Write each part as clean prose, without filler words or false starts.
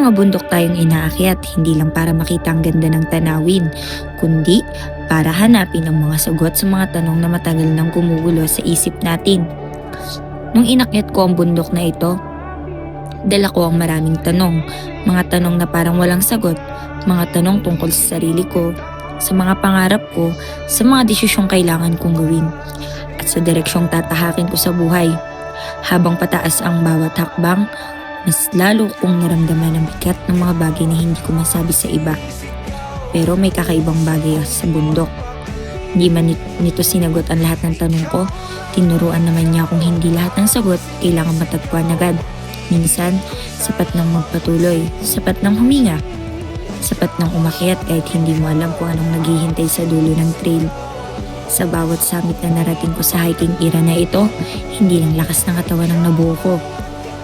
mga bundok tayong inaakyat, hindi lang para makita ang ganda ng tanawin, kundi para hanapin ang mga sagot sa mga tanong na matagal nang gumugulo sa isip natin. Nung inakyat ko ang bundok na ito, dala ko ang maraming tanong, mga tanong na parang walang sagot, mga tanong tungkol sa sarili ko, sa mga pangarap ko, sa mga desisyong kailangan kong gawin, at sa direksyong tatahakin ko sa buhay. Habang pataas ang bawat hakbang, mas lalo kong naramdaman ang bigat ng mga bagay na hindi ko masabi sa iba. Pero may kakaibang bagay sa bundok. Hindi man nito sinagot ang lahat ng tanong ko, tinuruan naman niya kung hindi lahat ng sagot kailangan matagpuan agad. Minsan, sapat ng magpatuloy, sapat ng huminga, sapat ng umakyat kahit hindi mo alam kung anong naghihintay sa dulo ng trail. Sa bawat summit na narating ko sa hiking era na ito, hindi lang lakas ng katawan ang nabuo ko.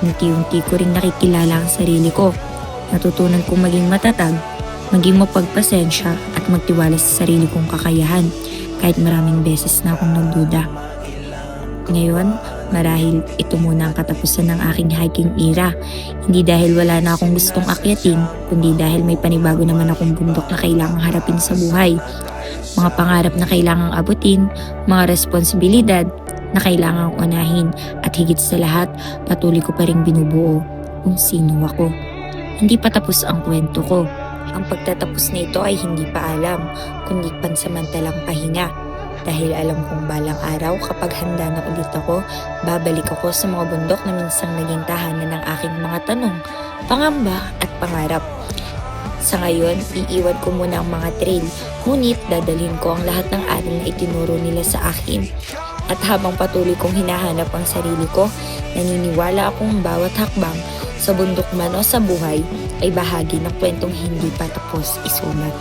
Unti-unti ko ring nakikilala ang sarili ko. Natutunan kong maging matatag, maging mapagpasensya at magtiwala sa sarili kong kakayahan kahit maraming beses na akong nagduda. Ngayon, marahil ito muna ang katapusan ng aking hiking era. Hindi dahil wala na akong gustong akyatin, kundi dahil may panibago naman akong bundok na kailangang harapin sa buhay. Mga pangarap na kailangang abutin, mga responsibilidad na kailangang unahin, at higit sa lahat, patuloy ko pa rin binubuo kung sino ako. Hindi pa tapos ang kwento ko. Ang pagtatapos na ito ay hindi paalam, kundi pansamantalang pahinga. Dahil alam kong balang araw kapag handa na ulit ako, babalik ako sa mga bundok na minsang naging tahanan ng aking mga tanong, pangamba at pangarap. Sa ngayon, iiwan ko muna ang mga trail, ngunit dadalhin ko ang lahat ng aral na itinuro nila sa akin. At habang patuloy kong hinahanap ang sarili ko, naniniwala akong bawat hakbang, sa bundok man o sa buhay, ay bahagi ng kwentong hindi pa tapos isulat.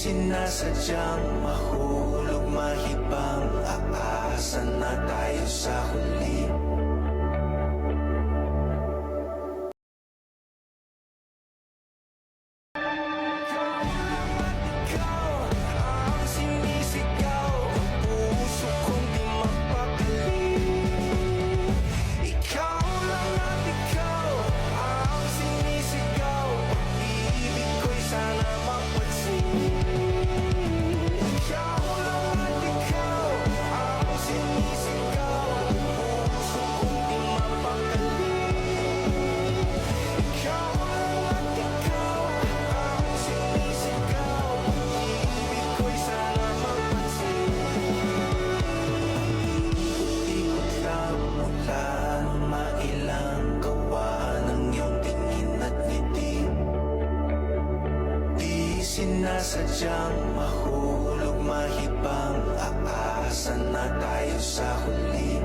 Sinasadyang mahulog, mahibang, aasa na tayo sa huli. Sinasadyang mahulog, mahibang, aasa na tayo sa huli.